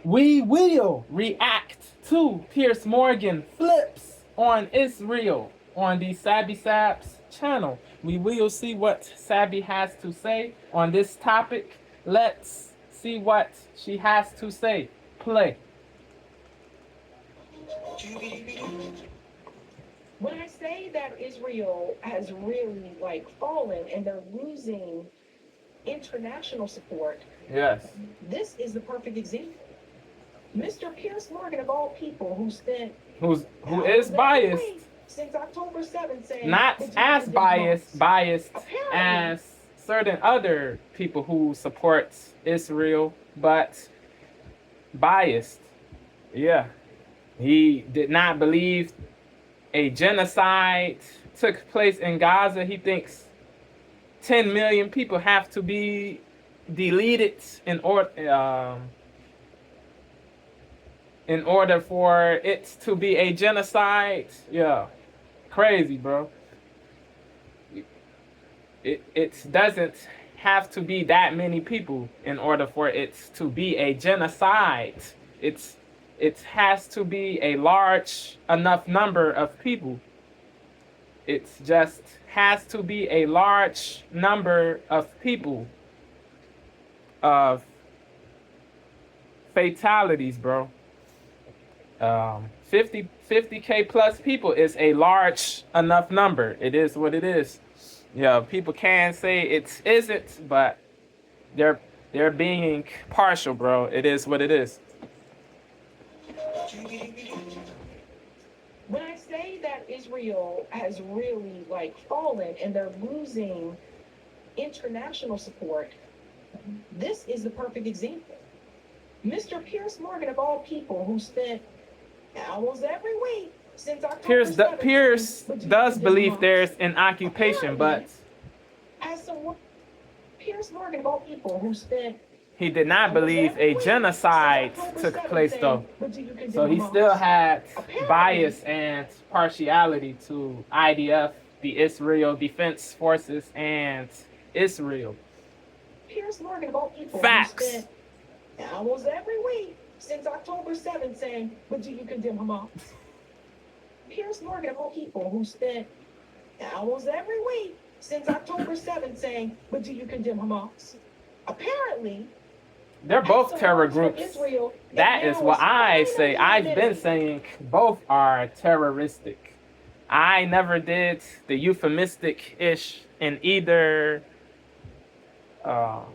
We will react to Piers Morgan flips on Israel on the sabbysabs channel. We will see what Sabby has to say on this topic. Let's see what she has to say. Play. When I say that Israel has really fallen and they're losing international support, Yes. this is the perfect example. Mr. Piers Morgan, of all people, Who is biased, since October 7th, saying not as biased as certain other people who support Israel, but biased. Yeah. He did not believe a genocide took place in Gaza. He thinks 10 million people have to be deleted in order for it to be a genocide. Yeah, crazy, bro. It doesn't have to be that many people in order for it to be a genocide. It has to be a large enough number of people. It just has to be a large number of people of fatalities, bro. 50K plus people is a large enough number. It is what it is. Yeah, people can say it isn't, but they're being partial, bro. It is what it is. When I say that Israel has really fallen and they're losing international support, this is the perfect example. Mr. Piers Morgan, of all people, who spent almost every week since October 7th, Piers does believe there's an occupation, but Piers Morgan, of all people, who spent he did not believe a genocide took place, though. So he still had bias and partiality to IDF, the Israel Defense Forces, and Israel. Piers Morgan, of all people, facts. Who spent almost every week since October 7th saying, but do you condemn Hamas? Piers Morgan, of all people, who spent almost every week since October 7th saying, but do you condemn Hamas? Apparently, they're both terror groups. That is what I say. I've been saying both are terroristic. I never did the euphemistic-ish in either. I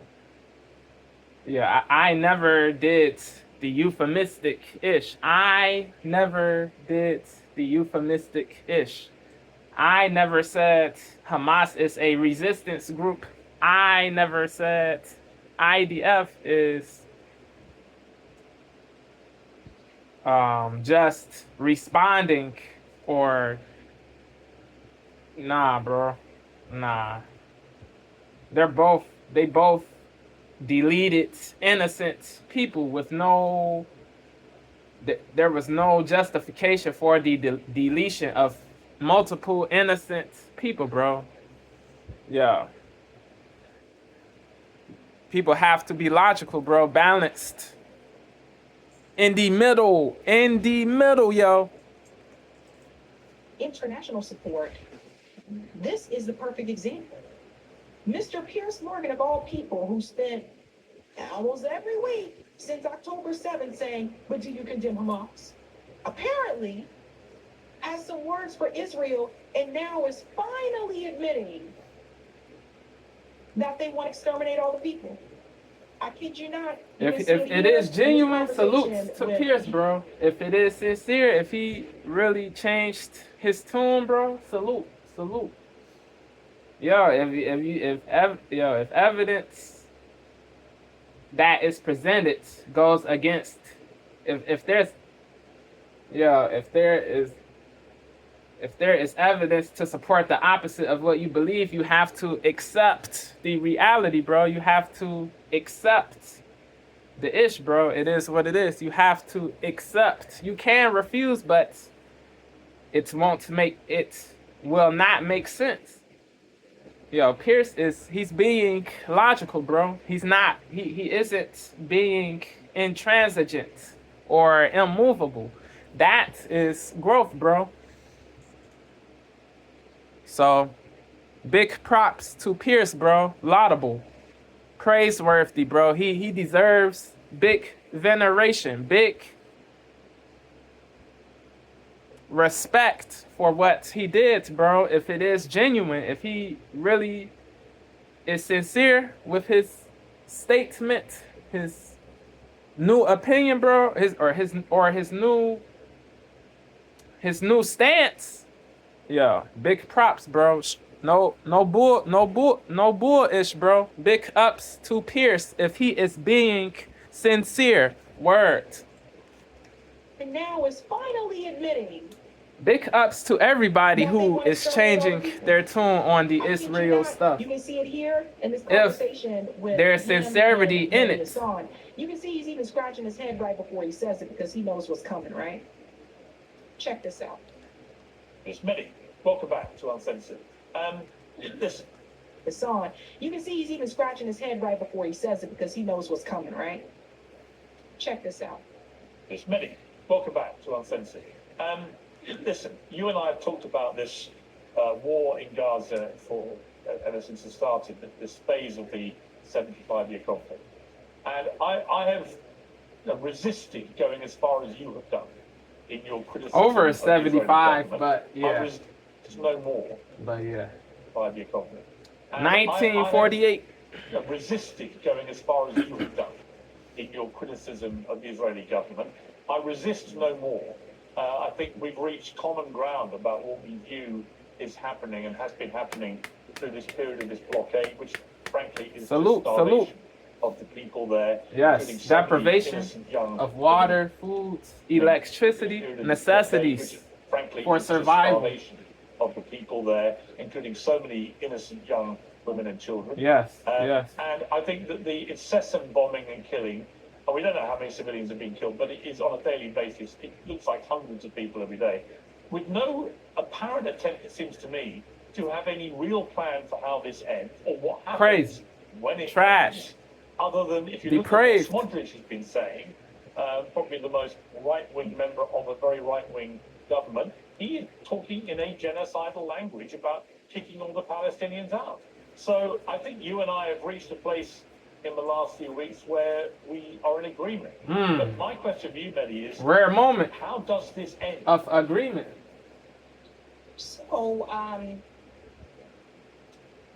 never did the euphemistic-ish. I never did the euphemistic-ish. I never said Hamas is a resistance group. I never said IDF is just responding or nah, bro. Nah. They both deleted innocent people with no there was no justification for the deletion of multiple innocent people, bro. Yeah. People have to be logical, bro, balanced. In the middle, yo. International support. This is the perfect example. Mr. Piers Morgan, of all people, who spent almost every week since October 7th saying, but do you condemn Hamas? Apparently has some words for Israel and now is finally admitting that they want to exterminate all the people. I kid you not. If it is genuine, salute to Piers, bro. If it is sincere, if he really changed his tune, bro, salute. Yo, if evidence that is presented goes against, if there is evidence to support the opposite of what you believe, you have to accept the reality, bro. You have to accept the ish, bro. It is what it is. You have to accept. You can refuse, but it will not make sense. Yo, Piers he's being logical, bro. He isn't being intransigent or immovable. That is growth, bro. So big props to Piers, bro. Laudable, praiseworthy, bro. He deserves big veneration, big respect for what he did, bro. If it is genuine, if he really is sincere with his statement, his new opinion, bro, his new stance. Yeah, big props, bro. No bullish, bro. Big ups to Pierce if he is being sincere. Word. And now is finally admitting. Big ups to everybody who is changing their tune on the Israel stuff. You can see it here in this conversation with there's sincerity in it. You can see he's even scratching his head right before he says it because he knows what's coming, right? Check this out. It's Mehdi. Welcome back to Uncensored. Listen. It's on. You can see he's even scratching his head right before he says it because he knows what's coming, right? Check this out. It's Mehdi. Welcome back to Uncensored. Listen, you and I have talked about this war in Gaza ever since it started, this phase of the 75-year conflict. And I have resisted going as far as you have done in your criticism. Over 75, but yeah. I resist no more. But yeah. 5-year conflict. And 1948. I have resisted going as far as you have done in your criticism of the Israeli government. I resist no more. I think we've reached common ground about what we view is happening and has been happening through this period of this blockade, which frankly is salute of the people there. Yes, deprivation of water, food, electricity, necessities for survival. Of the people there, including so many innocent young women and children. Yes. And I think that the incessant bombing and killing, and we don't know how many civilians have been killed, but it is on a daily basis. It looks like hundreds of people every day, with no apparent attempt, it seems to me, to have any real plan for how this ends or what happens. Crazy. When it Trash. ends. Other than if you Depraved. look at what Smotrich has been saying, probably the most right-wing member of a very right-wing government, he is talking in a genocidal language about kicking all the Palestinians out. So I think you and I have reached a place in the last few weeks where we are in agreement. But my question for you, Mehdi, is rare moment. How does this end? Of agreement. So,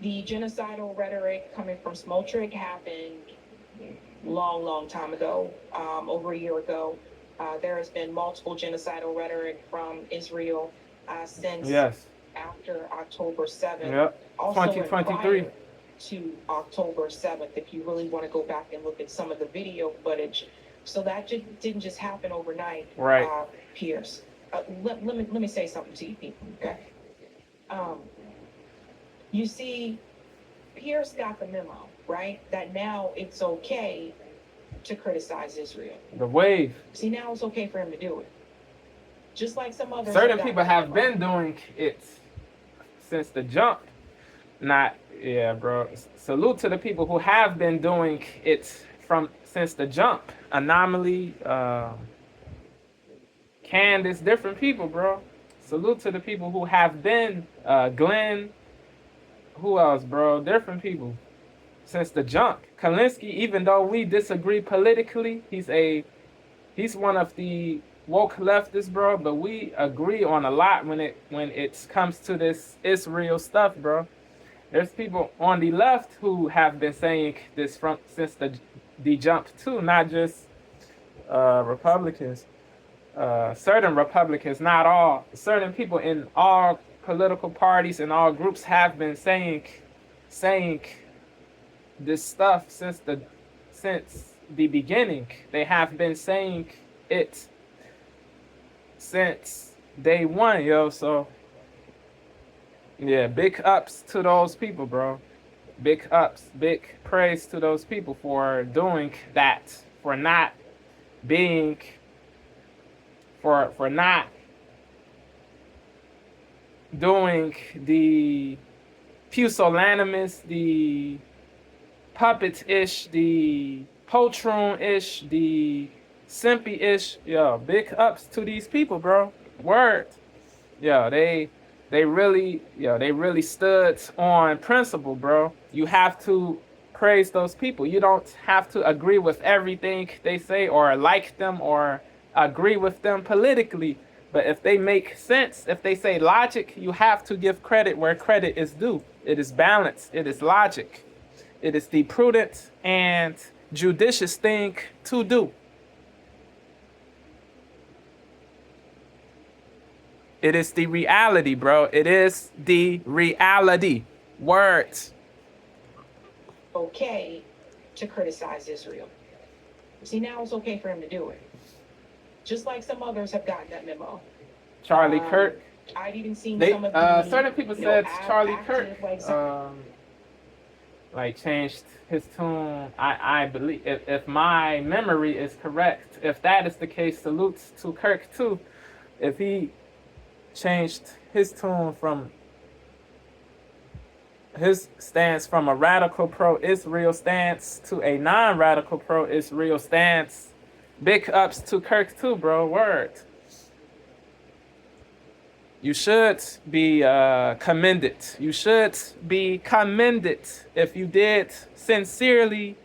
the genocidal rhetoric coming from Smotrich happened long time ago, over a year ago. There has been multiple genocidal rhetoric from Israel since after October 7th. Yep. Also 2023. To October 7th, if you really want to go back and look at some of the video footage. So that didn't just happen overnight, right? Piers. Let me say something to you people, okay? You see, Piers got the memo, right? That now it's okay to criticize Israel. The wave. See, now it's okay for him to do it. Just like some others. Certain people have been doing it since the jump. Bro. Salute to the people who have been doing it since the jump. Anomaly, Candace, different people, bro. Salute to the people who have been, Glenn, who else, bro? Different people since the jump. Kalinsky, even though we disagree politically, he's one of the woke leftists, bro, but we agree on a lot when it comes to this Israel stuff, bro. There's people on the left who have been saying this since the jump too, not just Republicans. Certain Republicans, not all. Certain people in all political parties and all groups have been saying this stuff since the beginning. They have been saying it since day one, yo. So yeah, big ups to those people, bro. Big ups, big praise to those people for doing that, for not being, for not doing the pusillanimous, the puppet-ish, the poltroon-ish, the simpy-ish. Yo, big ups to these people, bro. Word. Yo, they really, they really stood on principle, bro. You have to praise those people. You don't have to agree with everything they say or like them or agree with them politically. But if they make sense, if they say logic, you have to give credit where credit is due. It is balance. It is logic. It is the prudent and judicious thing to do. It is the reality, bro. It is the reality. Words. Okay to criticize Israel. See, now it's okay for him to do it. Just like some others have gotten that memo. Charlie Kirk. I've even seen some of the certain people said Charlie Kirk like changed his tune. I believe, if my memory is correct, if that is the case, salutes to Kirk too. If he changed his tune from his stance from a radical pro-Israel stance to a non-radical pro-Israel stance, big ups to Kirk too, bro. Word. You should be commended. You should be commended if you did sincerely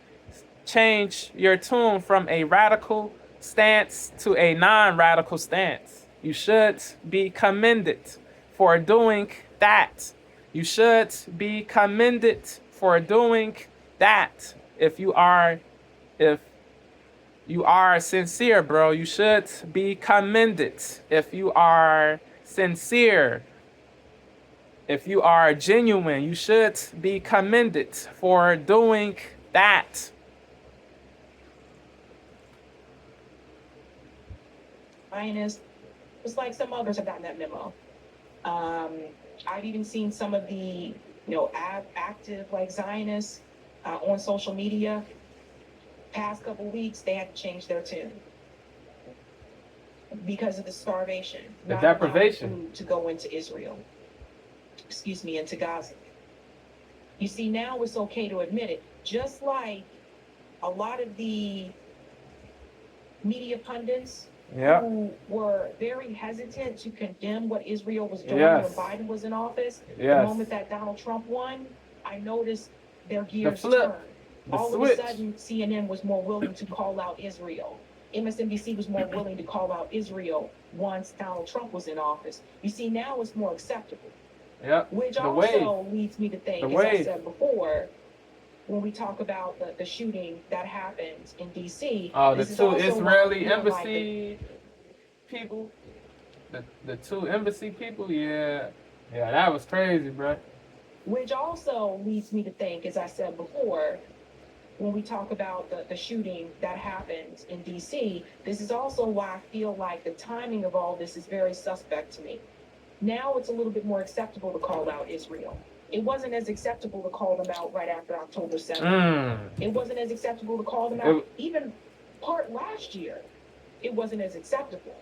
change your tune from a radical stance to a non-radical stance. You should be commended for doing that. You should be commended for doing that. If you are sincere, bro, you should be commended. If you are sincere, if you are genuine, you should be commended for doing that. Zionist, just like some others have gotten that memo. I've even seen some of the, active like Zionists on social media. Past couple weeks, they had to change their tune because of the starvation, the deprivation, food to go into Israel. Into Gaza. You see, now it's okay to admit it. Just like a lot of the media pundits who were very hesitant to condemn what Israel was doing when Biden was in office. The moment that Donald Trump won, I noticed their gears turned. All of a sudden, CNN was more willing to call out Israel. MSNBC was more willing to call out Israel once Donald Trump was in office. You see, now it's more acceptable. Which also leads me to think, as I said before, when we talk about the shooting that happened in D.C. Oh, the two Israeli embassy people? The two embassy people? Yeah, that was crazy, bro. Which also leads me to think, as I said before, when we talk about the shooting that happened in D.C., this is also why I feel like the timing of all this is very suspect to me. Now it's a little bit more acceptable to call out Israel. It wasn't as acceptable to call them out right after October 7th. It wasn't as acceptable to call them out even part last year. It wasn't as acceptable.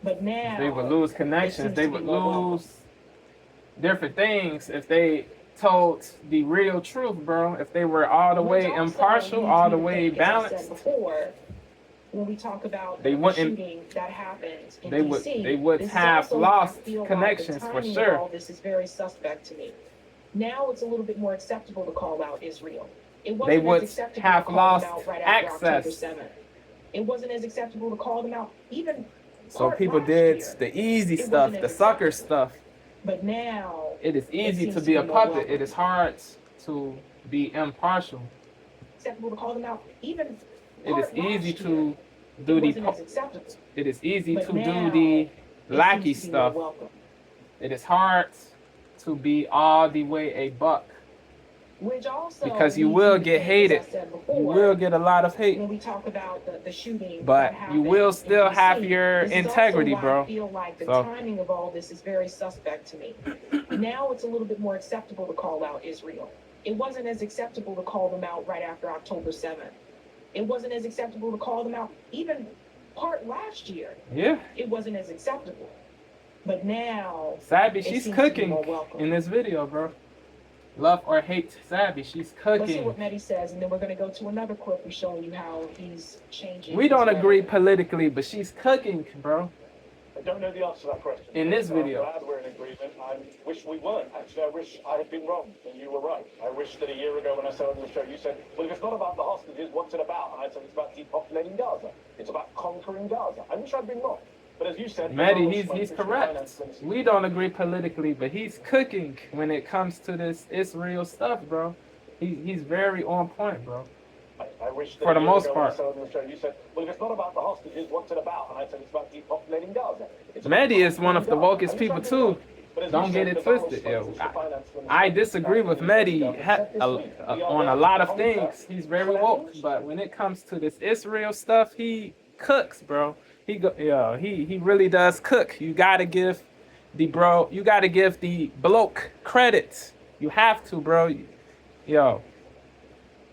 But now they would lose connections. They would lose different things if they told the real truth, bro. If they were all the way impartial, all the way balanced. Before, when we talk about the shooting that happened in D.C., they would have lost connections for sure. All this is very suspect to me. Now it's a little bit more acceptable to call out Israel. It wasn't they would as acceptable have to call lost them out right access. After October 7th. It wasn't as acceptable to call them out even. So people did the easy stuff, the sucker stuff. But now it is easy to be a puppet. It is hard to be impartial. Acceptable to call them out even. It is easy to do the. It is easy to do the lackey stuff. It is hard to be all the way a buck. Which also because you will get hated. You will get a lot of hate. When we talk about the shooting, but you will still have your integrity, bro. I feel like the timing of all this is very suspect to me. Now it's a little bit more acceptable to call out Israel. It wasn't as acceptable to call them out right after October 7th. It wasn't as acceptable to call them out even part last year. Yeah. It wasn't as acceptable. But now Sabby, she's cooking in this video, bro. Love or hate Sabby, she's Let's see cooking. what Mehdi says, and then we're going to go to another clip who's showing you how he's changing. We don't his agree rhetoric. politically, but she's cooking, bro. I don't know the answer to that question. In this video. I'm glad we're in agreement. I wish we weren't. Actually, I wish I had been wrong and you were right. I wish that a year ago when I said on the show, you said, well, if it's not about the hostages, what's it about? And I said, it's about depopulating Gaza. It's about conquering Gaza. I wish I'd been wrong. But as you said, Mehdi, he's correct. We don't agree politically, but he's cooking when it comes to this Israel stuff, bro. He's very on point, bro. I wish that For the a year most ago when I part. said on the show, you said, well, if it's not about the hostages, what's it about? And I said, it's about depopulating Gaza. Mehdi is one of the wokest people too. Don't get it twisted, yo. I disagree with Mehdi on a lot of things. He's very woke, but when it comes to this Israel stuff, he cooks, bro. He really does cook. You gotta give the bloke credit. You have to, bro. Yo,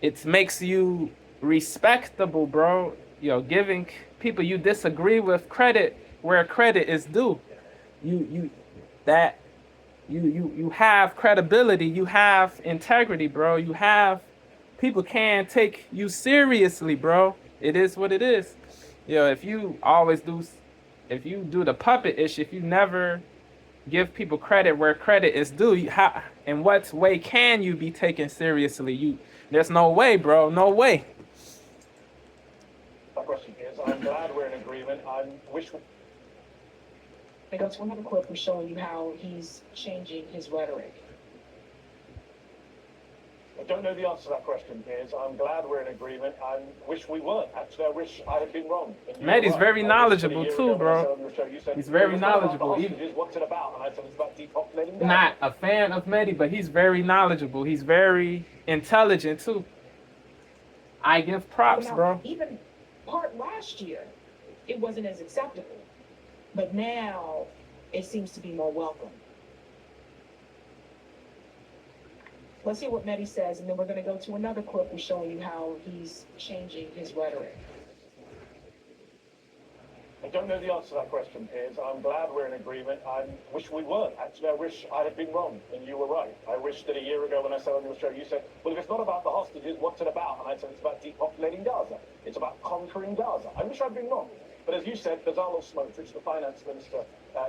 it makes you respectable, bro. Yo, giving people you disagree with credit where credit is due. You have credibility, you have integrity, bro. You have people can take you seriously, bro. It is what it is. Yo, if you do the puppet ish, if you never give people credit where credit is due, in what way can you be taken seriously? There's no way, bro. No way. My question is, I'm glad we're in agreement. I wish I go to another clip who's showing you how he's changing his rhetoric. I don't know the answer to that question, Piers. I'm glad we're in agreement. I wish we weren't. Actually, I wish I had been wrong. Mehdi's very knowledgeable too, bro. He's very knowledgeable. What's it about? And I said it's about depopulating. Not a fan of Mehdi, but he's very knowledgeable. He's very intelligent too. I give props, Now, bro. Even part last year, it wasn't as acceptable. But now, it seems to be more welcome. Let's see what Mehdi says, and then we're going to go to another clip who's showing you how he's changing his rhetoric. I don't know the answer to that question, Piers. I'm glad we're in agreement. I wish we weren't. Actually, I wish I had been wrong and you were right. I wish that a year ago when I said on your show, you said, well, if it's not about the hostages, what's it about? And I said, it's about depopulating Gaza. It's about conquering Gaza. I wish I'd been wrong. But as you said, Bezalel Smotrich, the finance minister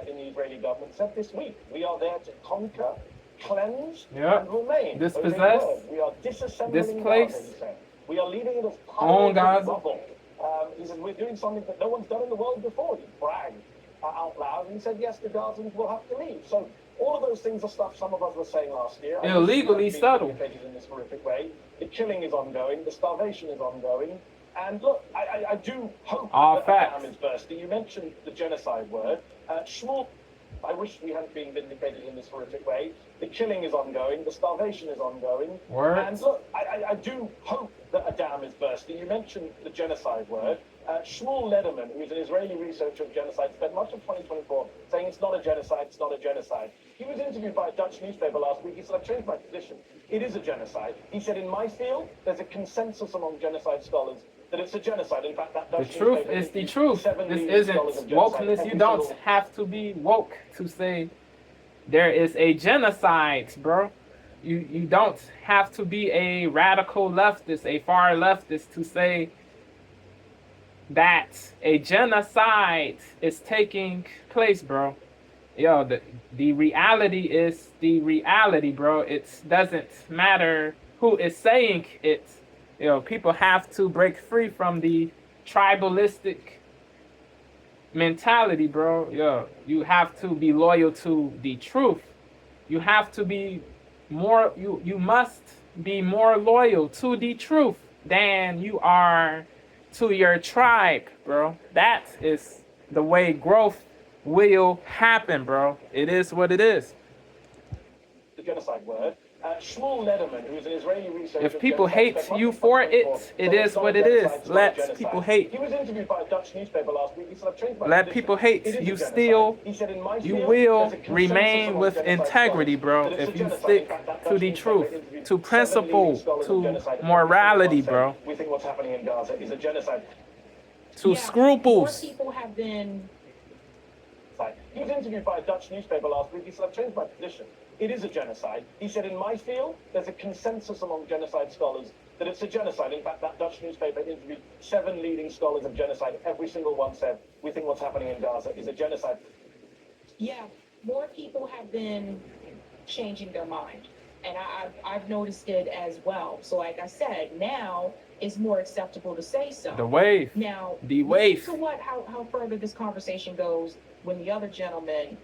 in the Israeli government, said this week, we are there to conquer, cleanse, and remain. Dispossess, we are disassembling displace, Gaza, he said. We are leaving it as own Gaza. rubble. He said, we're doing something that no one's done in the world before. He bragged out loud, and he said, yes, the Gazans will have to leave. So all of those things are stuff some of us were saying last year. Illegally subtle. In this horrific way. The killing is ongoing. The starvation is ongoing. And look, I do hope that the dam is bursting. You mentioned the genocide word. Shmuel, I wish we hadn't been vindicated in this horrific way. The killing is ongoing. The starvation is ongoing. And look, I do hope that a dam is bursting. You mentioned the genocide word. Shmuel Lederman, who's an Israeli researcher of genocide, spent much of 2024 saying it's not a genocide, it's not a genocide. He was interviewed by a Dutch newspaper last week. He said, I've changed my position. It is a genocide. He said, in my field, there's a consensus among genocide scholars that it's a genocide. In fact, that Dutch the truth is the truth. This isn't wokeness. You don't have to be woke to say there is a genocide, bro. You don't have to be a radical leftist, a far leftist to say that a genocide is taking place, bro. Yo, the reality is the reality, bro. It doesn't matter who is saying it. You know, people have to break free from the tribalistic mentality, bro. Yo, you have to be loyal to the truth. You have to be more, you must be more loyal to the truth than you are to your tribe, bro. That is the way growth will happen, bro. It is what it is. The genocide word. Shmuel Lederman, who's an Israeli researcher. If people hate you for it, it is what it is. Let people hate. He was interviewed by a Dutch newspaper last week. He said, I've changed my Let position. people hate. You still, you will remain with integrity, bro. If you stick to the truth, to principle, to morality, bro. We think what's happening in Gaza is a genocide. To scruples. More people have been. He was interviewed by a Dutch newspaper last week. He said, I've changed my position. it is a genocide. He said, in my field, there's a consensus among genocide scholars that it's a genocide. In fact, that Dutch newspaper interviewed 7 leading scholars of genocide. Every single one said, we think what's happening in Gaza is a genocide. Yeah, more people have been changing their mind. And I've noticed it as well. So like I said, now it's more acceptable to say so. The wave. Now, The listen wave. to how further this conversation goes when the other gentleman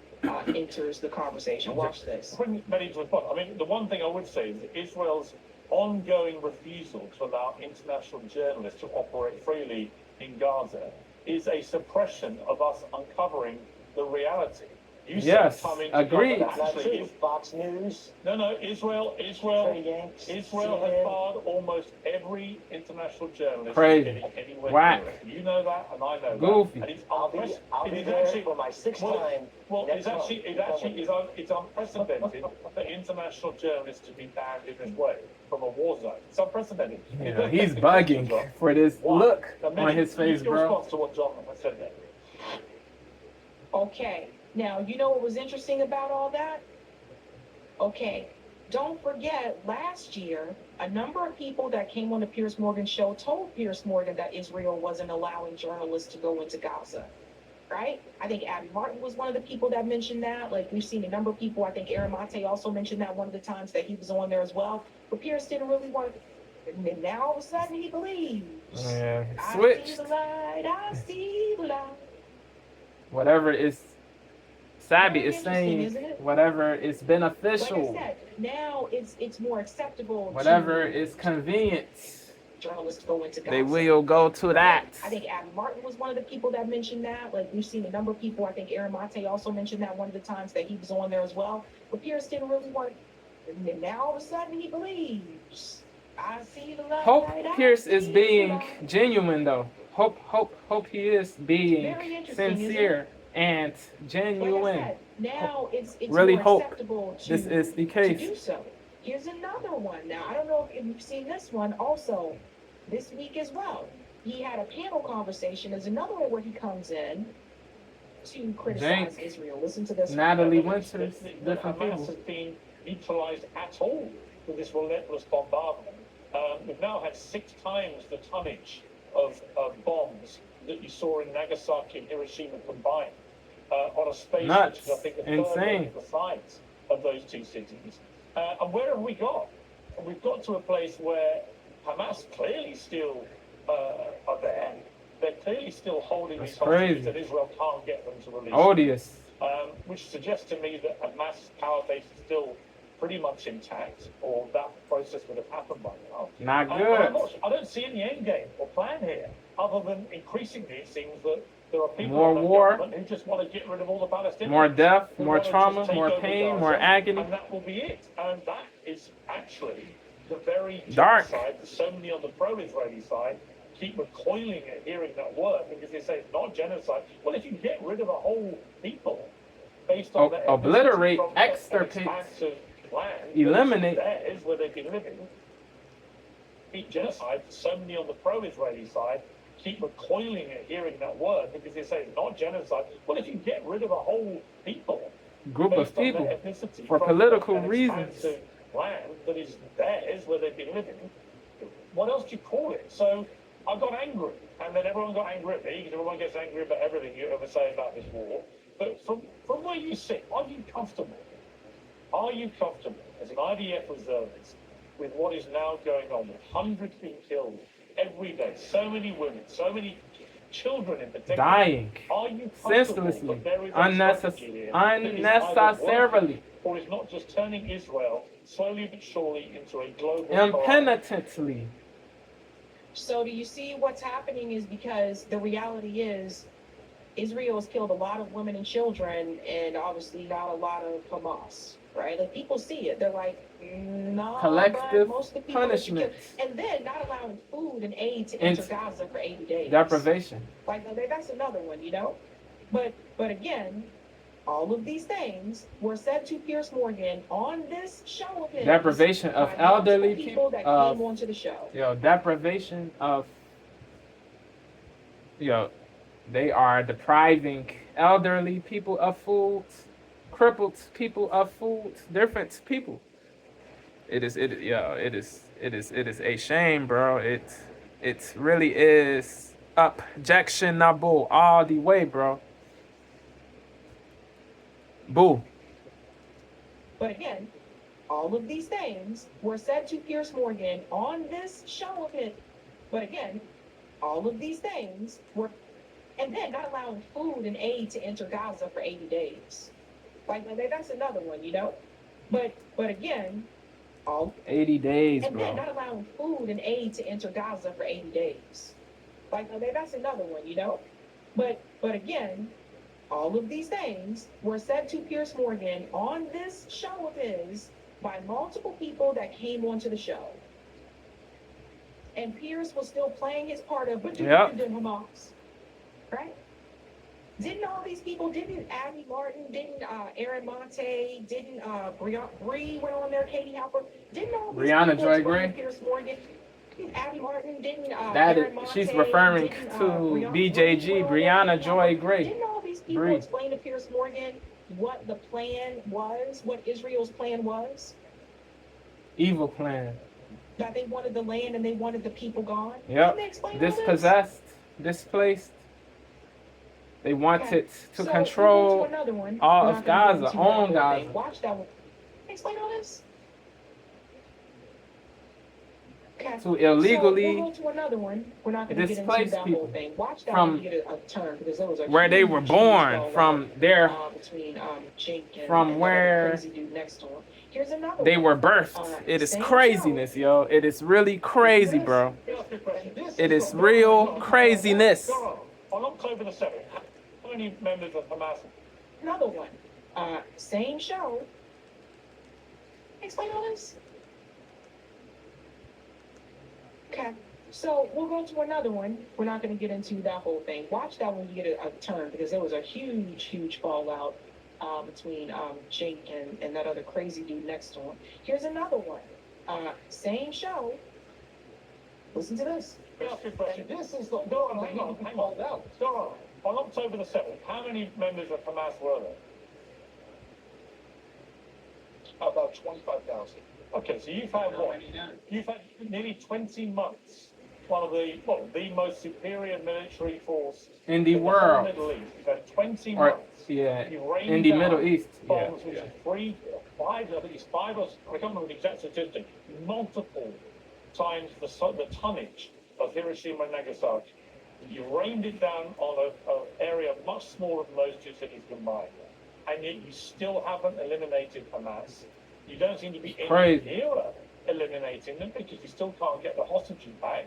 enters the conversation. Watch this. Bring Mehdi to respond. I mean, the one thing I would say is that Israel's ongoing refusal to allow international journalists to operate freely in Gaza is a suppression of us uncovering the reality. You Yes, said come into agreed. Gaza, actually, Fox News. No, Israel has barred almost every international journalist Crazy. from getting anywhere Whack. near it. You know that, and I know Goofy. that. And it's I'll be there for my 6th time. it's unprecedented for international journalists to be banned in this way from a war zone. It's unprecedented. Yeah, he's bugging for this look on his face, your bro. response to what John said there. Okay, now you know what was interesting about all that? Okay, don't forget last year, a number of people that came on the Piers Morgan show told Piers Morgan that Israel wasn't allowing journalists to go into Gaza, right? I think Abby Martin was one of the people that mentioned that. Like, we've seen a number of people. I think Aaron Mate also mentioned that one of the times that he was on there as well. But Piers didn't really want to. And then now all of a sudden he believes. Yeah, I see switched. the light, I see the light. Whatever is Sabby Very is interesting, isn't saying, it? whatever is Like I beneficial, said, now it's more acceptable whatever to is convenient, journalists to go into Gaza. they will go to that. I think Abby Martin was one of the people that mentioned that. Like, we've seen a number of people. I think Aaron Mate also mentioned that one of the times that he was on there as well. But Piers didn't really want. And then now all of a sudden he believes. I see the light. Hope I Pierce see is the being light. genuine though. Hope he is being Very interesting, sincere and Like I genuine. said, now it's Really more hope acceptable to, This is the to case. do so. Here's another one. Now, I don't know if you've seen this one also this week as well. He had a panel conversation. There's another one where he comes in to criticize Jake, Israel. Listen to this. Natalie But Winters, different Hamas people. has been neutralized at all with this relentless bombardment. We've now had 6 times the tonnage of bombs that you saw in Nagasaki and Hiroshima combined on a space Nuts. which is, I think, a third Insane. of the size of those 2 cities. And where have we got? We've got to a place where Hamas clearly still are there. They're clearly still holding That's these hostages crazy. that Israel can't get them to release. Odious. Which suggests to me that Hamas power base is still pretty much intact, or that process would have happened by now. Not And good. I don't see any end game or plan here, other than increasingly it seems that there are people More in that war. government who just want to get rid of all the Palestinians. More death, who more want to trauma, just take more over pain, Gaza, more agony. And that will be it. And that is actually the very Dark. side that so many on the pro-Israeli side keep recoiling at hearing that word, because they say it's not genocide. Well, if you get rid of a whole people based on their Obliterate, ethnicity from extirpate, an expansive land, eliminate. that is where they've been living. Genocide, so many on the pro-Israeli side keep recoiling at hearing that word, because they say it's not genocide. Well, if you get rid of a whole people Group of based on their people ethnicity for from political an reasons. expansive land that is theirs, where they've been living, what else do you call it? So I got angry, and then everyone got angry at me, because everyone gets angry about everything you ever say about this war. But from where you sit, are you comfortable? Are you comfortable as an IDF reservist with what is now going on, with hundreds being killed every day, so many women, so many children in particular, Dying are you comfortable senselessly, that there is a strategy here that is either unnecessarily, working, or is not just turning Israel slowly but surely into a global impenitently? So do you see what's happening is because the reality is Israel has killed a lot of women and children, and obviously not a lot of Hamas, right? Like, people see it. They're like, no, Collective but most of the people that you punishment. kill. And then not allowing food and aid to enter Gaza for 80 days. Deprivation. Like, that's another one, you know? But again, all of these things were said to Piers Morgan on this show of his. Deprivation of by elderly multiple people. that came onto the show. Deprivation of. They are depriving elderly people of food, crippled people of food, different people. It is a shame, bro. It really is objectionable all the way, bro. Boo. But again, all of these things were said to Piers Morgan on this show of it. But again, all of these things were, and then not allowing food and aid to enter Gaza for 80 days. Like, that's another one, you know? But again, all 80 days, and then bro. not allowing food and aid to enter Gaza for 80 days. Like, that's another one, you know? But again, all of these things were said to Piers Morgan on this show of his by multiple people that came onto the show. And Piers was still playing his part of, but you Yep. condemn Hamas, right? Didn't all these people, didn't Abby Martin, didn't Aaron Monte, didn't Bree went on there, Katie Halper, didn't all these Brianna people Joy explain Gray? Piers Morgan, didn't Abby Martin, didn't That Aaron is, Monte, she's referring didn't, to BJG, Brianna Joy Gray. Didn't all these people Bree. explain to Piers Morgan what the plan was, what Israel's plan was? Evil plan. That they wanted the land and they wanted the people gone? Yep. Didn't they explain all this? Dispossessed, displaced. They wanted to So, control we'll go to another one. all We're of not gonna Gaza, go into that own whole Gaza. thing. Watch that one. Explain all this. Okay. To illegally So we'll go to another one. We're not going to get into displace that whole people thing. Watch that from one get a turn because there was a where they huge, were huge born, fallout, from their between Jake and from and where crazy dude next to him. Here's another they one. were birthed. It is Same craziness, yo. It is really crazy, bro. It is real craziness. On October the 7th, how many members of Hamas? Another one. Same show. Explain all this. Okay. So we'll go to another one. We're not going to get into that whole thing. Watch that one get a turn because there was a huge, huge fallout between Jake and that other crazy dude next to him. Here's another one. Same show. Listen to this. This is the... No, hang on. Go on October the 7th, how many members of Hamas were there? About 25,000. Okay, so you've had what? You've had nearly 20 months. One of the most superior military force In the whole world. Middle East. You've had 20 Or, months. yeah, You rained in the down Middle East. Yeah, bombs, which yeah. is 3, 5, I think it's 5 or I can't remember the exact statistic. Multiple times the tonnage of Hiroshima and Nagasaki. You rained it down on an area much smaller than those two cities combined. And yet you still haven't eliminated Hamas. You don't seem to be anywhere near eliminating them because you still can't get the hostages back.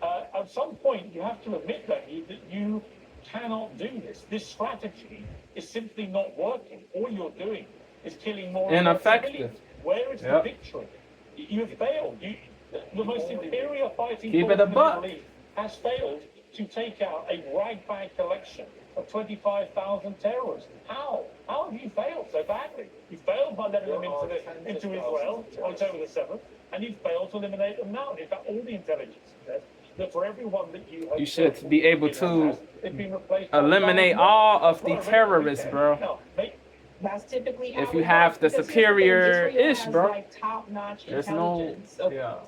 At some point, you have to admit that you cannot do this. This strategy is simply not working. All you're doing is killing more and more Ineffective. civilians. Where is the victory? You have failed. The most superior fighting Keep force it a in the buck. Middle East has failed to take out a ragbag collection of 25,000 terrorists. How? How have you failed so badly? You failed by letting them into Israel on October the 7th, and you failed to eliminate them now. In fact, all the intelligence says that for everyone that you should be able to eliminate all of the terrorists, bro. That's typically how If you it have works, the because superior Israel ish, has, bro. like, top-notch There's no, intelligence. Okay. yeah.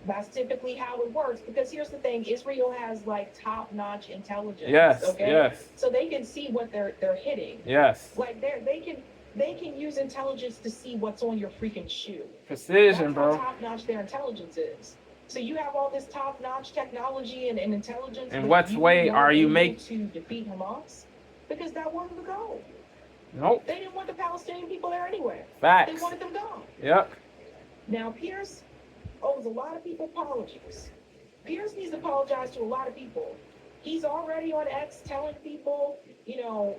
That's typically how it works because here's the thing: Israel has like top-notch intelligence. Yes, okay? yes. So they can see what they're hitting. Yes. Like they can use intelligence to see what's on your freaking shoe. Precision, That's bro. how top-notch their intelligence is. So you have all this top-notch technology and intelligence. In but what you way weren't are you able make- to defeat Hamas? Because that wasn't the goal. Nope. They didn't want the Palestinian people there anyway. They Facts. wanted them gone. Yep. Now, Piers owes a lot of people apologies. Piers needs to apologize to a lot of people. He's already on X telling people,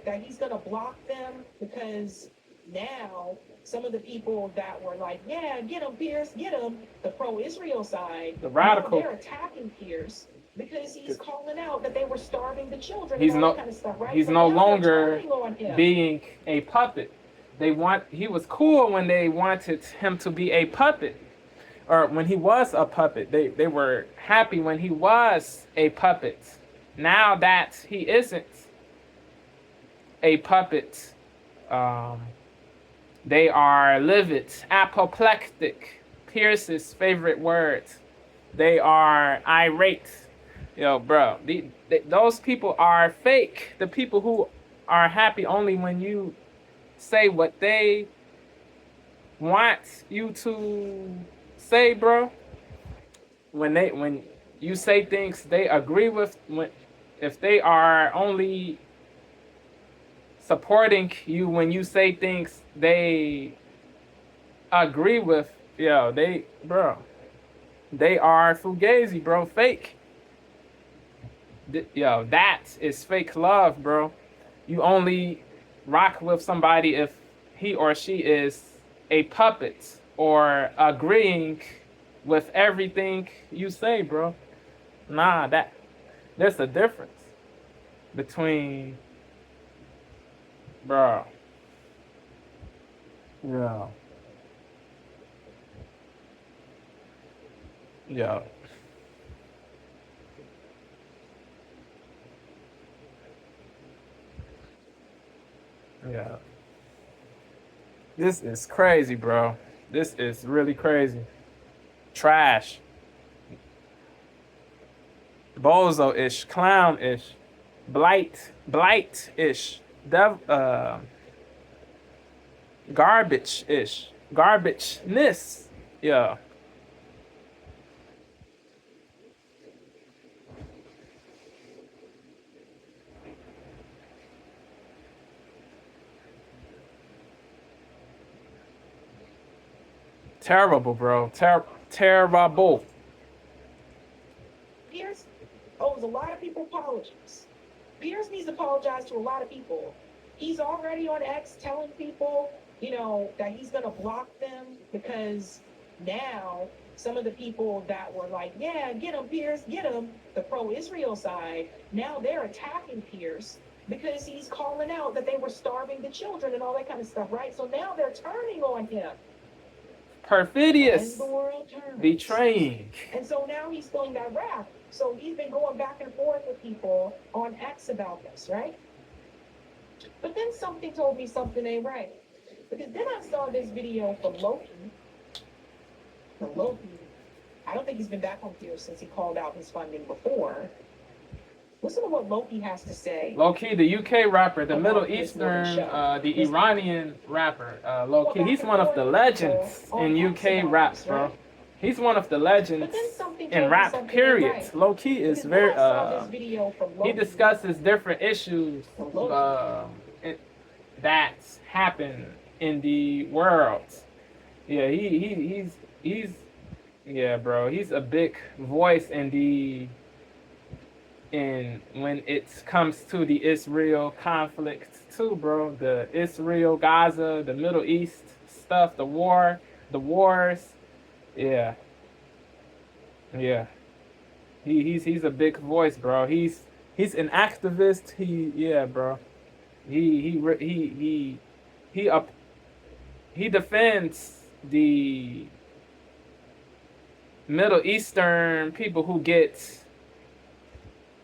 that he's going to block them because now some of the people that were like, yeah, get him, Piers, get him, the pro-Israel side, The radical. now they're attacking Piers because he's calling out that they were starving the children He's and all no- that kind of stuff, right? He's So no now they're longer turning on him. being a puppet. He was cool when they wanted him to be a puppet. Or when he was a puppet. They were happy when he was a puppet. Now that he isn't, a puppet. They are livid, apoplectic. Pierce's favorite word. They are irate. Yo, bro, those people are fake. The people who are happy only when you say what they want you to say, bro. When you say things they agree with, when if they are only supporting you when you say things they agree with, yo, they are fugazi, bro, fake. Yo, that is fake love, bro. You only rock with somebody if he or she is a puppet or agreeing with everything you say, bro. Nah, there's a difference between, bro. Yeah. Yeah. Yeah. This is crazy, bro. This is really crazy. Trash. Bozo-ish. Clown-ish. Blight-ish. Garbage-ish. Garbageness. Yeah. Terrible, bro. Terrible. Piers owes a lot of people apologies. Piers needs to apologize to a lot of people. He's already on X telling people, that he's going to block them because now some of the people that were like, yeah, get him, Piers, get him, the pro-Israel side, now they're attacking Piers because he's calling out that they were starving the children and all that kind of stuff, right? So now they're turning on him. Perfidious. The world turns. Betraying. And so now he's feeling that wrath. So he's been going back and forth with people on X about this, right? But then something told me something ain't right. Because then I saw this video from Loki. Loki, I don't think he's been back on Piers since he called out his funding before. Listen to what Loki has to say. Loki, the UK rapper, the Middle Eastern, the Iranian rapper, Loki. He's one of the legends in UK rap, bro. He's one of the legends in rap, period. Loki is very, he discusses different issues that happen in the world. Yeah, he's yeah, bro. He's a big voice in when it comes to the Israel conflict too, bro. The Israel, Gaza, the Middle East stuff, the wars. Yeah. Yeah. He's a big voice, bro. He's an activist. Yeah, bro. He up he defends the Middle Eastern people who get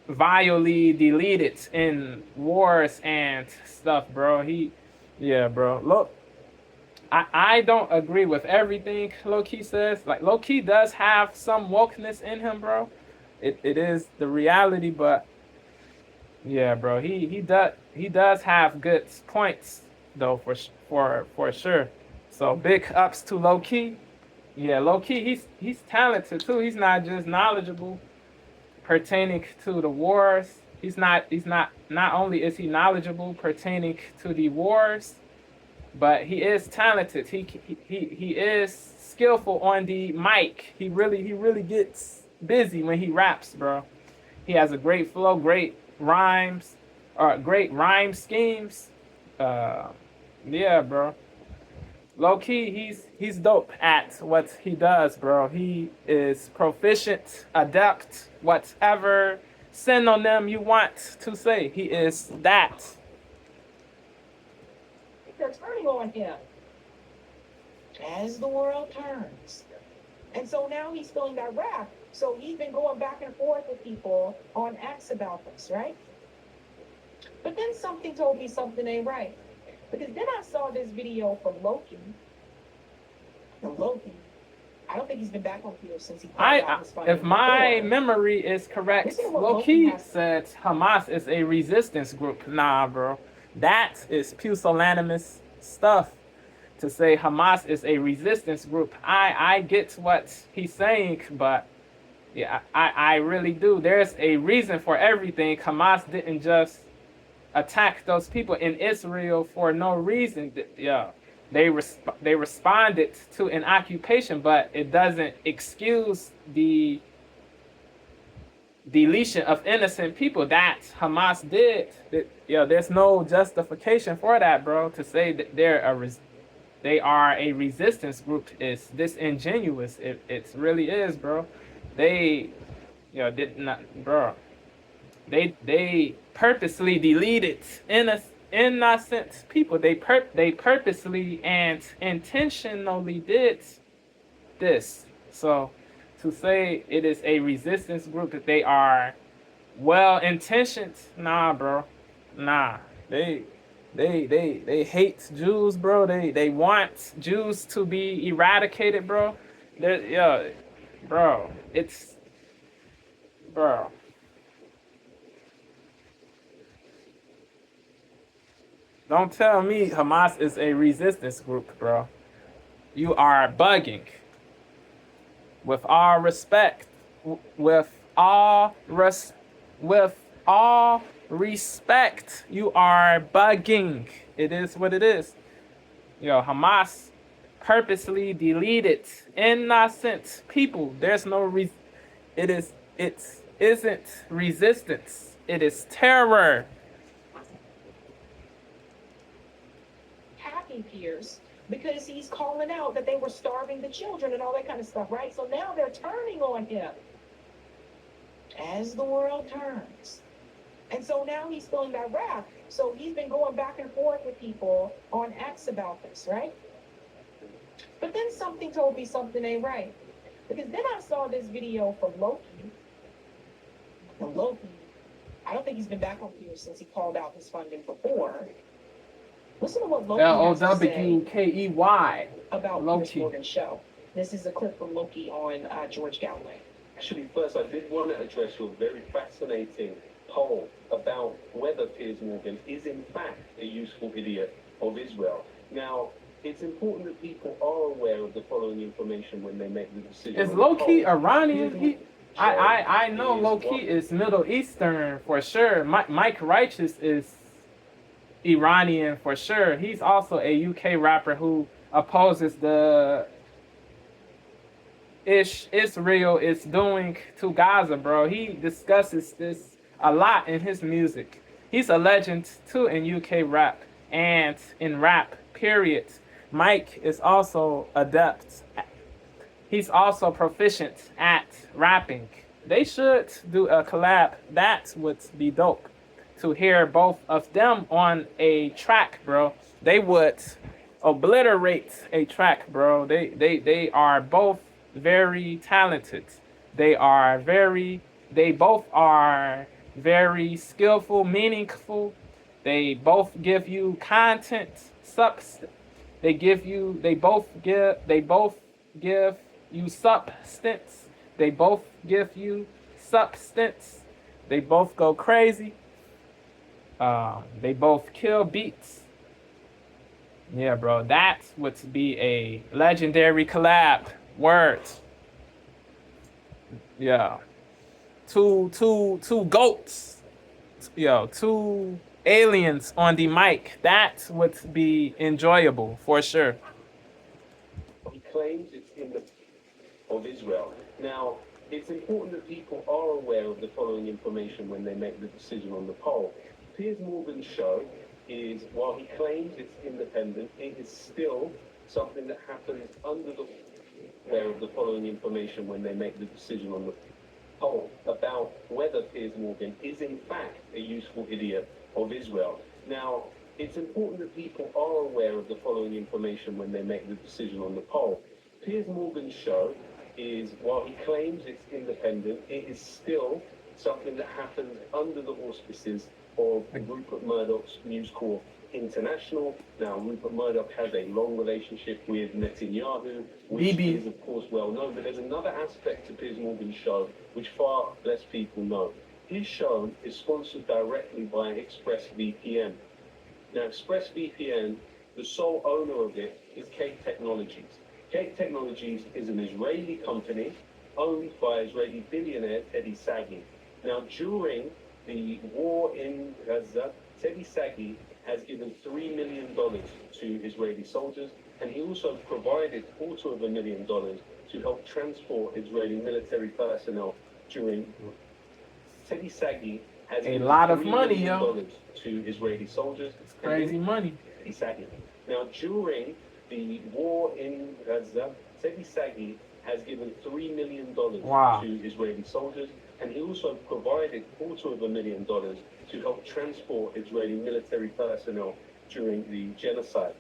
vilely deleted in wars and stuff, bro. Yeah, bro. Look, I don't agree with everything Loki says. Like, Loki does have some wokeness in him, bro. It is the reality, but yeah, bro. He does have good points though, for sure. So big ups to Loki. Yeah, Loki, he's talented too. He's not just knowledgeable pertaining to the wars. Not only is he knowledgeable pertaining to the wars, but he is talented. He is skillful on the mic. He really gets busy when he raps, bro. He has a great flow, great rhymes, or great rhyme schemes. Yeah, bro. Low key, he's dope at what he does, bro. He is proficient, adept, whatever synonym you want to say. He is that. They're turning on him as the world turns. And so now he's feeling that wrath. So he's been going back and forth with people on X about this, right? But then something told me something ain't right. Because then I saw this video from Loki. And Loki, I don't think he's been back on Piers since he called out his funding If my before. memory is correct, Listen to what Loki has- said Hamas is a resistance group. Nah, bro, that is pusillanimous stuff. To say Hamas is a resistance group, I get what he's saying, but yeah, I really do. There's a reason for everything. Hamas didn't just attack those people in Israel for no reason. Yeah, they responded to an occupation, but it doesn't excuse the deletion of innocent people that Hamas did. There's no justification for that, bro. To say that they are a resistance group is disingenuous. It really is, bro. They, did not, bro. They purposely deleted innocent people. They purposely and intentionally did this. So to say it is a resistance group that they are well intentioned, nah, bro. Nah. They hate Jews, bro. They want Jews to be eradicated, bro. Bro. It's bro. Don't tell me Hamas is a resistance group, bro. You are bugging. With all respect, with all respect, you are bugging. It is what it is. Hamas purposely deleted innocent people. There's no reason. It isn't resistance. It is terror. Attacking Piers because he's calling out that they were starving the children and all that kind of stuff, right? So now they're turning on him as the world turns. And so now he's feeling that wrath. So he's been going back and forth with people on X about this, right? But then something told me something ain't right. Because then I saw this video from Loki. And Loki, I don't think he's been back on Piers since he called out his funding before. Listen to what Loki has to say Lowkey about Piers Morgan's show. This is a clip from Loki on George Galloway. Actually, first, I did want to address your very fascinating poll about whether Piers Morgan is in fact a useful idiot of Israel. Now, it's important that people are aware of the following information when they make the decision. Is Loki Iranian? I know Loki is Middle Eastern for sure. Mike Righteous is Iranian for sure. He's also a UK rapper who opposes the Israel is doing to Gaza, bro. He discusses this a lot in his music. He's a legend too in UK rap and in rap, period. Mike is also adept. He's also proficient at rapping. They should do a collab. That would be dope to hear both of them on a track, bro. They would obliterate a track, bro. They are both very talented. They both are very skillful, meaningful. They both give you content, substance. They both give you substance. They both give you substance. They both go crazy. They both kill beats. Yeah, bro, that would be a legendary collab. Words. Yeah. Two goats. Two aliens on the mic. That would be enjoyable for sure. He claims it's in the of Israel. Now, it's important that people are aware of the following information when they make the decision on the poll. Piers Morgan's show is, while he claims it's independent, it is still something that happens under the aware of the following information when they make the decision on the poll about whether Piers Morgan is in fact a useful idiot of Israel. Now, it's important that people are aware of the following information when they make the decision on the poll. Piers Morgan's show is, while he claims it's independent, it is still something that happens under the auspices of Rupert Murdoch's News Corp International. Now, Rupert Murdoch has a long relationship with Netanyahu, which is, of course, well known. But there's another aspect to Piers Morgan's show, which far less people know. His show is sponsored directly by ExpressVPN. Now, ExpressVPN, the sole owner of it is Cape Technologies. Cape Technologies is an Israeli company owned by Israeli billionaire Teddy Sagi. Now, during the war in Gaza, Teddy Sagi has given $3 million to Israeli soldiers, and he also provided $250,000 to help transport Israeli military personnel during. Teddy Sagi has a lot of $3 money, million yo. to Israeli soldiers. It's crazy money. Teddy Sagi. Now, during the war in Gaza, Teddy Sagi has given $3 million to Israeli soldiers, and he also provided $250,000 to help transport Israeli military personnel during the genocide.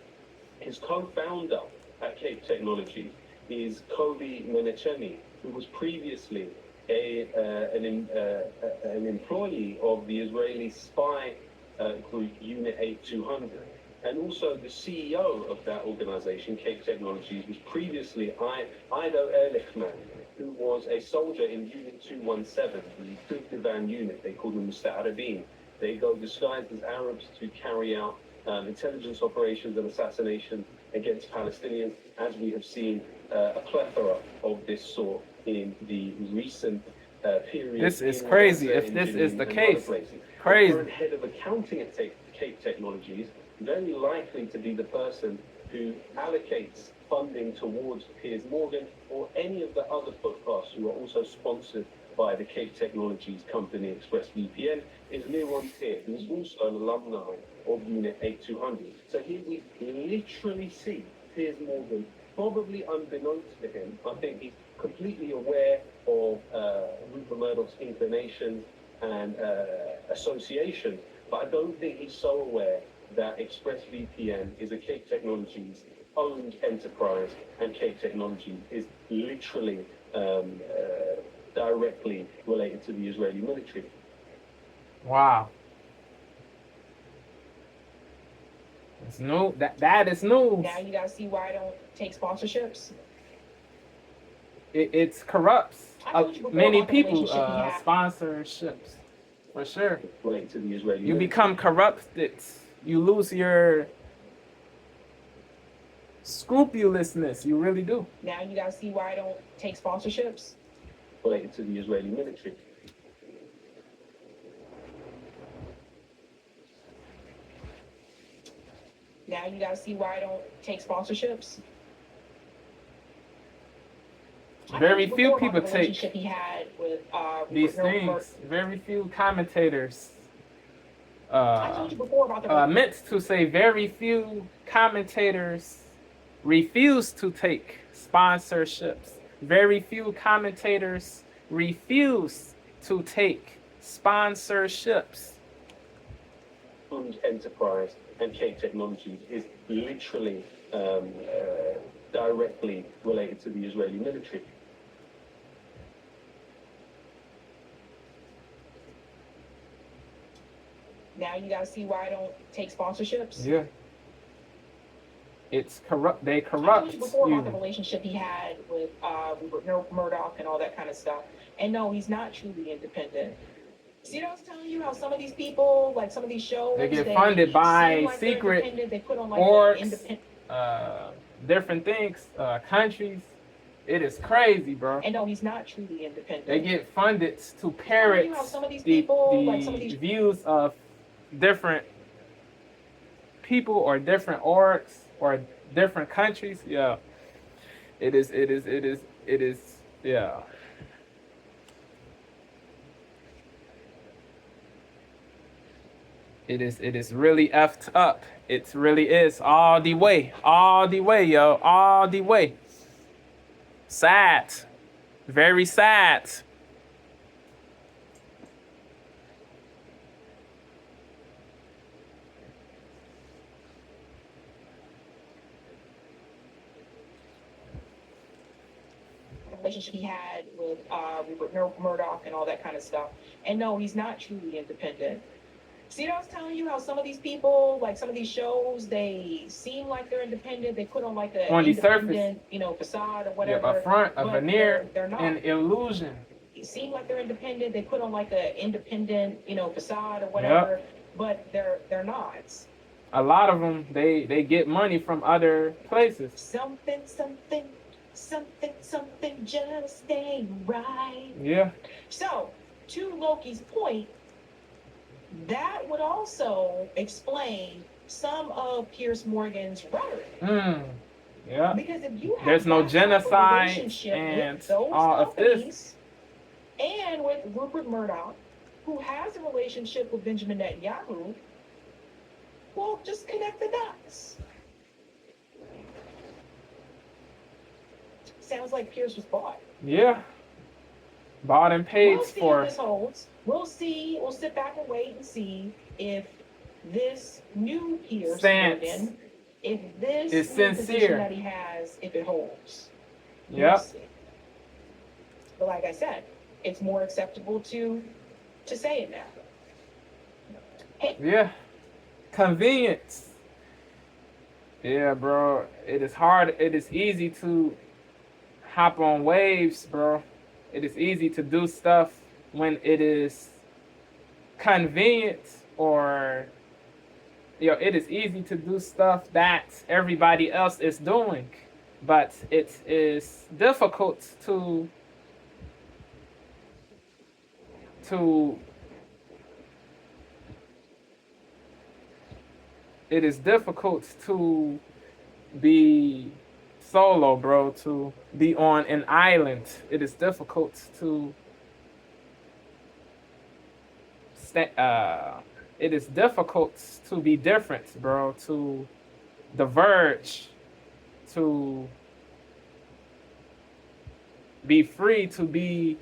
His co-founder at Cape Technology is Kobe Menachemi, who was previously an employee of the Israeli spy group Unit 8200. And also the CEO of that organization, Cape Technologies, was previously Ido Ehrlichman, who was a soldier in Unit 217, the Devotedand unit. They called them Musta'arabin. They go disguised as Arabs to carry out intelligence operations and assassination against Palestinians, as we have seen a plethora of this sort in the recent period. This is crazy if this is the case. Crazy. The current head of accounting at Cape Technologies, very likely to be the person who allocates funding towards Piers Morgan or any of the other podcasts who are also sponsored by the Cape Technologies company ExpressVPN, is Liron Tier, who is also an alumni of Unit 8200. So here we literally see Piers Morgan, probably unbeknownst to him. I think he's completely aware of Rupert Murdoch's inclinations and association, but I don't think he's so aware that ExpressVPN is a Cape Technologies owned enterprise, and Cape Technologies is literally directly related to the Israeli military. Wow. It's new. That is news. Now you gotta see why I don't take sponsorships. It's corrupts I told you before many about the people relationship he had. sponsorships, for sure. Related to the Israeli You military. become corrupted. You lose your scrupulousness. You really do. Now you gotta see why I don't take sponsorships. Related to the Israeli military. Now you gotta see why I don't take sponsorships. I Very told you few before about people the take relationship he had with these Rupert things. Very few commentators. I told you before about the Meant to say very few commentators refuse to take sponsorships. Very few commentators refuse to take sponsorships. Owned enterprise, and Cape Technologies is literally directly related to the Israeli military. Now you gotta see why I don't take sponsorships. Yeah. It's corrupt. They I told corrupt you before about the you. relationship he had with Rupert Murdoch and all that kind of stuff. And no, he's not truly independent. See what I was telling you? How some of these people, like some of these shows, They get funded by seem like they're secret independent. They put on like orgs, independent. different things, countries. It is crazy, bro. And no, he's not truly independent. They get funded to Telling parrot you how some of these the people, like some of these views of different people or different orgs or different countries. Yeah. It is, yeah. It is really effed up. It really is all the way, yo, all the way. Sad, very sad. relationship he had with Rupert Murdoch and all that kind of stuff. And no, he's not truly independent. See what I was telling you? How some of these people, like some of these shows, they seem like they're independent. They put on like a On the independent, surface, facade or yeah, whatever. a front, a but veneer, they're not. an illusion. They seem like they're independent. They put on like a independent, facade or whatever. But they're not. A lot of them, they get money from other places. Something just ain't right. Yeah. So, to Loki's point, that would also explain some of Piers Morgan's rhetoric. Yeah. Because if you have There's no that type of genocide relationship and with those all of this. companies and with Rupert Murdoch, who has a relationship with Benjamin Netanyahu, well, just connect the dots. Sounds like Piers was bought. Yeah. Bought and paid We'll see for. if this holds. We'll see. We'll sit back and wait and see if this new Piers Morgan, if this is new position sincere. that he has, if it holds. Yep. We'll see. But like I said, it's more acceptable to say it now. Hey, Yeah. Convenience. Yeah, bro. It is hard. It is easy to hop on waves, bro. It is easy to do stuff when it is convenient, or it is easy to do stuff that everybody else is doing, but it is difficult to it is difficult to be solo, bro, to be on an island. It is difficult to it is difficult to be different, bro, to diverge, to be free, to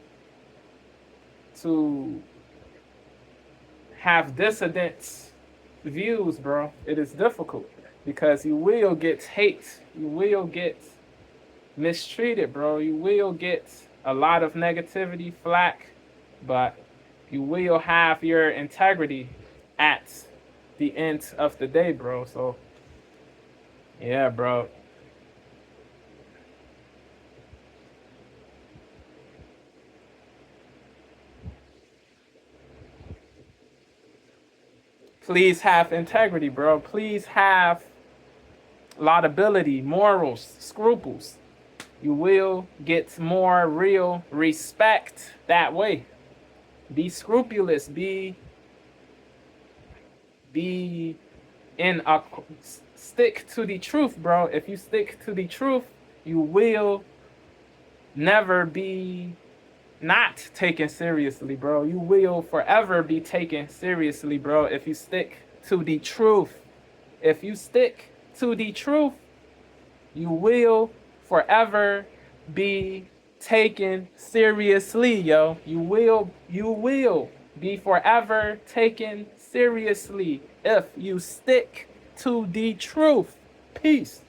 have dissident views, bro. It is difficult because you will get hate, you will get mistreated, bro. You will get a lot of negativity, flack, but you will have your integrity at the end of the day, bro. So, yeah, bro. Please have integrity, bro. Please have laudability, morals, scruples. You will get more real respect that way. Be scrupulous. Be in a stick to the truth, bro. If you stick to the truth, you will never be not taken seriously, bro. You will forever be taken seriously, bro, if you stick to the truth. If you stick to the truth, you will forever be taken seriously, yo. You will be forever taken seriously if you stick to the truth. Peace.